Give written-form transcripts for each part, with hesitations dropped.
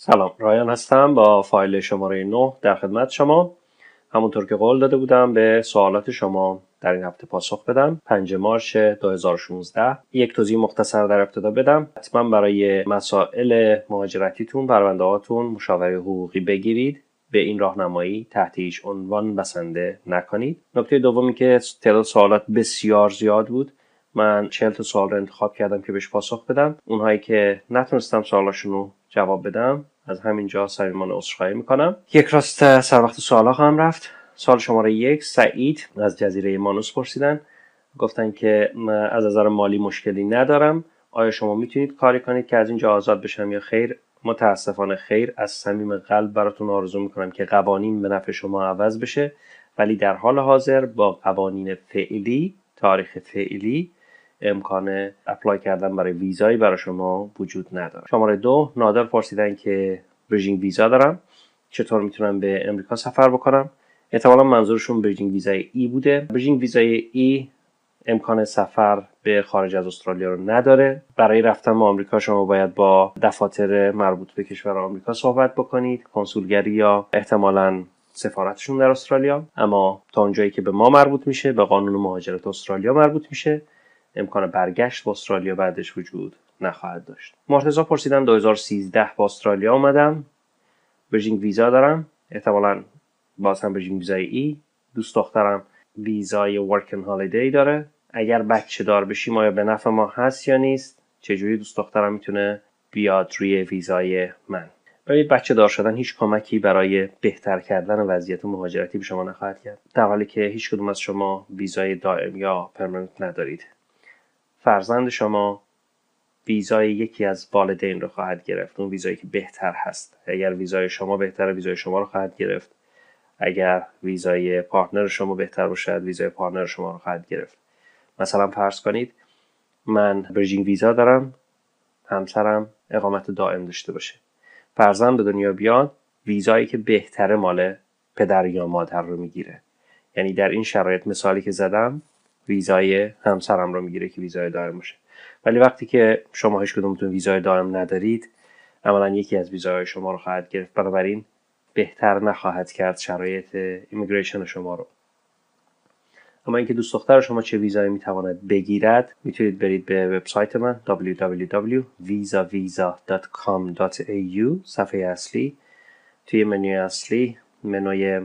سلام، رایان هستم با فایل شماره 9 در خدمت شما. همونطور که قول داده بودم به سوالات شما در این هفته پاسخ بدم. 5 مارس 2016 یک توضیح مختصر در ابتدا بدم. حتما برای مسائل مهاجرتیتون، پرونده‌هاتون مشاوره حقوقی بگیرید. به این راهنمایی تحت هیچ عنوان بسنده نکنید. نکته دومی که تعداد سوالات بسیار زیاد بود، من 40 تا سوال رو انتخاب کردم که بهش پاسخ بدم. اونهایی که نتونستم سوالاشون رو جواب بدم، از همینجا صمیمانه عذرخواهی میکنم. یک راست سر وقت سوالا خواهم رفت. سوال شماره 1، سعید از جزیره مانوس پرسیدن. گفتن که از نظر مالی مشکلی ندارم، آیا شما میتونید کاری کنید که از اینجا آزاد بشم یا خیر؟ متاسفانه خیر. از صمیم قلب براتون آرزو میکنم که قوانین به نفع شما عوض بشه، ولی در حال حاضر با قوانین فعلی، تاریخ فعلی، امکان اپلای کردن برای ویزایی برای شما وجود نداره. شماره 2، نادر پرسیدن که بریجینگ ویزا دارم، چطور میتونم به امریکا سفر بکنم؟ احتمالا منظورشون بریجینگ ویزای ای بوده. بریجینگ ویزای ای امکان سفر به خارج از استرالیا رو نداره. برای رفتن به آمریکا شما باید با دفاتر مربوط به کشور آمریکا صحبت بکنید، کنسولگری یا احتمالاً سفارتشون در استرالیا. اما تا اونجایی که به ما مربوط میشه، به قانون مهاجرت استرالیا مربوط میشه، امکان برگشت به استرالیا بعدش وجود نخواهد داشت. مرتضی پرسیدن 2013 با استرالیا اومدم، بریجینگ ویزا دارم، احتمالاً باز هم بریجینگ ویزای ای. دوست دخترم ویزای ورک اند هالیدی داره. اگر بچه دار بشیم آیا به نفع ما هست یا نیست؟ چجوری دوست دخترم میتونه بیاد روی ویزای من؟ برای بچه دار شدن هیچ کمکی برای بهتر کردن وضعیت مهاجرتی به شما نخواهد کرد، در حالی که هیچ کدوم از شما ویزای دائم یا پرمننت ندارید. فرزند شما ویزای یکی از والدین رو خواهد گرفت، اون ویزایی که بهتر هست. اگر ویزای شما بهتره، ویزای شما رو خواهد گرفت. اگر ویزای پارتنر شما بهتر باشه، ویزای پارتنر شما رو خواهد گرفت. مثلا فرض کنید من بریجینگ ویزا دارم، همسرم اقامت دائم داشته باشه. فرزند به دنیا بیاد، ویزایی که بهتره مال پدر یا مادر رو میگیره. یعنی در این شرایط مثالی که زدم، ویزای همسرم رو میگیره که ویزای دائم باشه. ولی وقتی که شما هیچ کدومتون ویزای دائم ندارید، عملاً یکی از ویزاهای شما رو خواهد گرفت. بنابراین بهتر نخواهد کرد شرایط ایمیگریشن شما رو. اما اینکه دوست دختر شما چه ویزایی میتواند بگیرد، میتونید برید به وبسایت من www.visavisa.com.au. صفحه اصلی، توی منوی اصلی منوی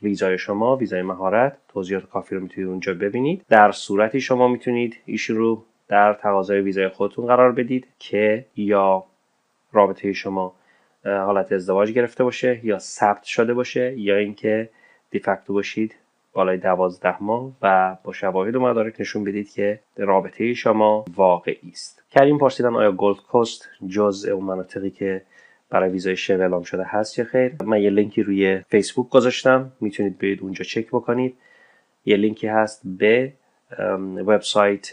ویزای شما، ویزای مهارت، توضیحات کافی رو میتونید اونجا ببینید. در صورتی شما میتونید ایشون رو در تقاضای ویزای خودتون قرار بدید که یا رابطه شما حالت ازدواج گرفته باشه یا ثبت شده باشه، یا اینکه دیفکتو باشید بالای 12 ماه و با شواهد و مدارک نشون بدید که رابطه شما واقعی است. کریم پرسیدن آیا گولد کوست جزء اون مناطقی که برای ویزای شو اعلام شده هست یا خیر؟ من یه لینکی روی فیسبوک گذاشتم، میتونید برید اونجا چک بکنید. یه لینکی هست به وبسایت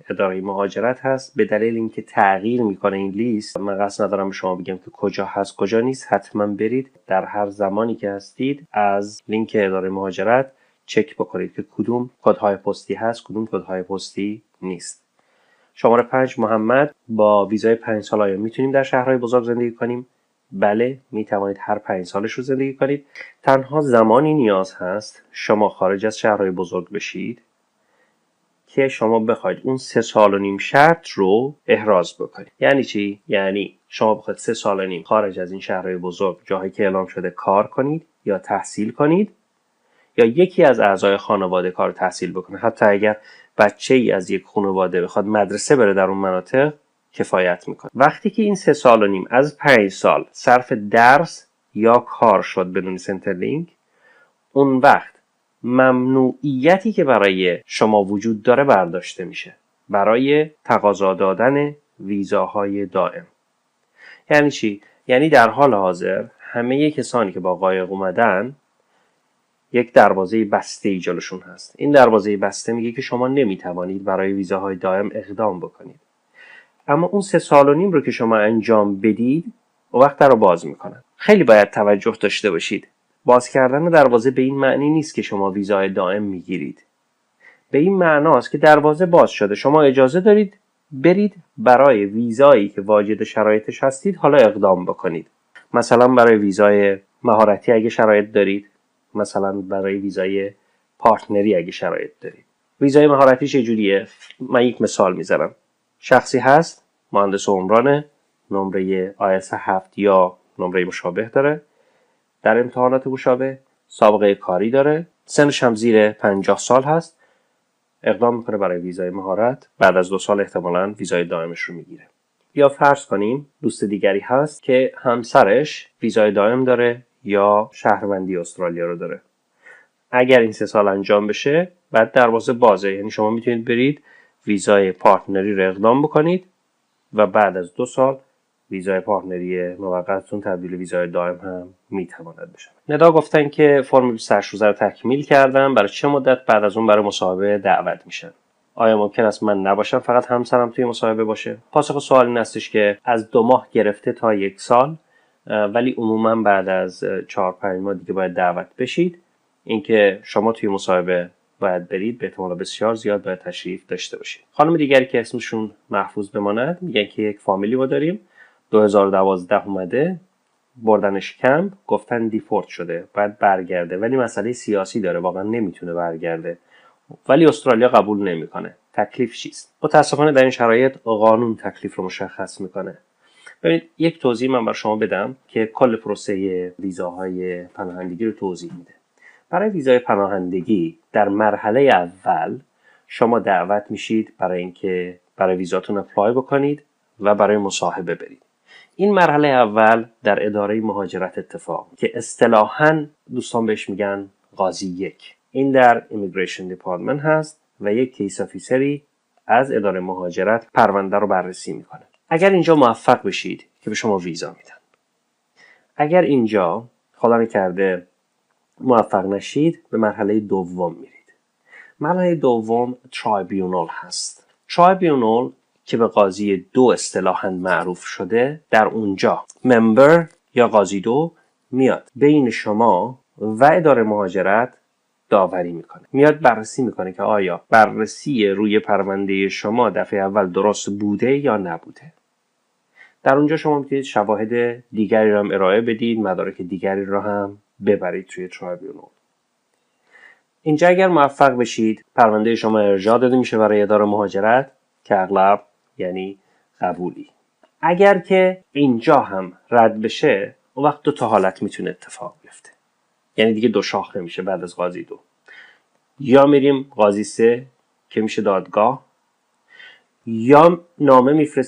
اداره مهاجرت هست. به دلیل اینکه تغییر میکنه این لیست، من قصد ندارم به شما بگم که کجا هست کجا نیست. حتما برید در هر زمانی که هستید از لینک اداره مهاجرت چک بکنید که کدوم کدهای پستی هست، کدوم کدهای پستی نیست. شماره 5، محمد، با ویزای 5 سال آیا میتونیم در شهرهای بزرگ زندگی کنیم؟ بله، میتوانید هر 5 سالش رو زندگی کنید. تنها زمانی نیاز هست شما خارج از شهرهای بزرگ بشید که شما بخواید اون 3.5 سال شرط رو احراز بکنید. یعنی چی؟ یعنی شما بخواید 3.5 سال خارج از این شهرهای بزرگ، جاهایی که اعلام شده، کار کنید یا تحصیل کنید، یا یکی از اعضای خانواده کار تحصیل بکنه. حتی اگر بچه‌ای از یک خانواده بخواد مدرسه بره در اون مناطق، کفایت میکنه. وقتی که این 3.5 سال از 5 سال صرف درس یا کار شد بدون سنترلینک، اون وقت ممنوعیتی که برای شما وجود داره برداشته میشه برای تقاضا دادن ویزاهای دائم. یعنی چی؟ یعنی در حال حاضر همه کسانی که با قایق اومدن، یک دروازه بسته جلوشون هست. این دروازه بسته میگه که شما نمیتوانید برای ویزاهای دائم اقدام بکنید. اما اون 3.5 سال رو که شما انجام بدید، اون وقت رو باز میکنن. خیلی باید توجه داشته باشید. باز کردن دروازه به این معنی نیست که شما ویزای دائم میگیرید. به این معناست که دروازه باز شده، شما اجازه دارید برید برای ویزایی که واجد شرایطش هستید حالا اقدام بکنید. مثلا برای ویزای مهارتی اگه شرایط دارید، مثلا برای ویزای پارتنری اگه شرایط دارید. ویزای مهارتی چجوریه؟ من یک مثال میذارم. شخصی هست، مهندس عمرانه، نمره IELTS 7 یا نمره مشابه داره، در امتحانات مشابه، سابقه کاری داره، سنش هم زیر 50 سال هست، اقدام میکنه برای ویزای مهارت. بعد از 2 سال احتمالاً ویزای دائمش رو میگیره. یا فرض کنیم دوست دیگری هست که همسرش ویزای دائم داره یا شهروندی استرالیا رو داره. اگر این 3 سال انجام بشه، بعد دروازه بازه، یعنی شما میتونید برید ویزای پارتنری رو اقدام بکنید و بعد از 2 سال ویزای پارتنری موقتتون تبدیل ویزای دائم هم میتواند بشه. ندا گفتن که فرم 28 روزه رو تکمیل کردم، برای چه مدت بعد از اون برای مصاحبه دعوت میشن؟ آیا ممکن است من نباشم، فقط همسرم توی مصاحبه باشه؟ پاسخ سوال این هستش که از 2 ماه گرفته تا 1 سال، ولی عموما بعد از 4-5 ماه دیگه باید دعوت بشید. اینکه شما توی مصاحبه باید برید، به احتمال بسیار زیاد باید تشریف داشته باشید. خانم دیگری که اسمشون محفوظ بماند میگن که یک فامیلی ما داریم، 2012 اومده، بردنش کمپ، گفتن دیفورت شده، باید برگرده، ولی مسئله سیاسی داره، واقعا نمیتونه برگرده، ولی استرالیا قبول نمیکنه. تکلیف چیست؟ متاسفانه در این شرایط قانون تکلیف رو مشخص میکنه. ببینید، یک توضیح من بر شما بدم که کل پروسه ویزاهای پناهندگی رو توضیح میده. برای ویزای پناهندگی در مرحله اول شما دعوت میشید برای اینکه برای ویزاتون اپلای بکنید و برای مصاحبه برید. این مرحله اول در اداره مهاجرت اتفاق که اصطلاحاً دوستان بهش میگن قاضی 1. این در ایمیگریشن دیپارتمنت هست و یک کیس آفیسری از اداره مهاجرت پرونده رو بررسی میکنه. اگر اینجا موفق بشید که به شما ویزا میدن. اگر اینجا خدا نکرده موفق نشید، به مرحله دوم میرید. مرحله دوم ترایبیونال هست. ترایبیونال که به قاضی 2 اصطلاحاً معروف شده، در اونجا ممبر یا قاضی 2 میاد بین شما و اداره مهاجرت داوری میکنه. میاد بررسی میکنه که آیا بررسی روی پرونده شما دفعه اول درست بوده یا نبوده. در اونجا شما میتونید شواهد دیگری رو هم ارائه بدید، مدارک دیگری رو هم ببرید توی ترایبیونال. اینجا اگر موفق بشید، پرونده شما ارجاع داده میشه برای اداره مهاجرت که اغلب یعنی قبولی. اگر که اینجا هم رد بشه، اون وقت 2 تا حالت میتونه اتفاق بیفته. یعنی دیگه 2 شاخه میشه بعد از قاضی 2. یا میریم قاضی 3 که میشه دادگاه، یا نامه میفرستیم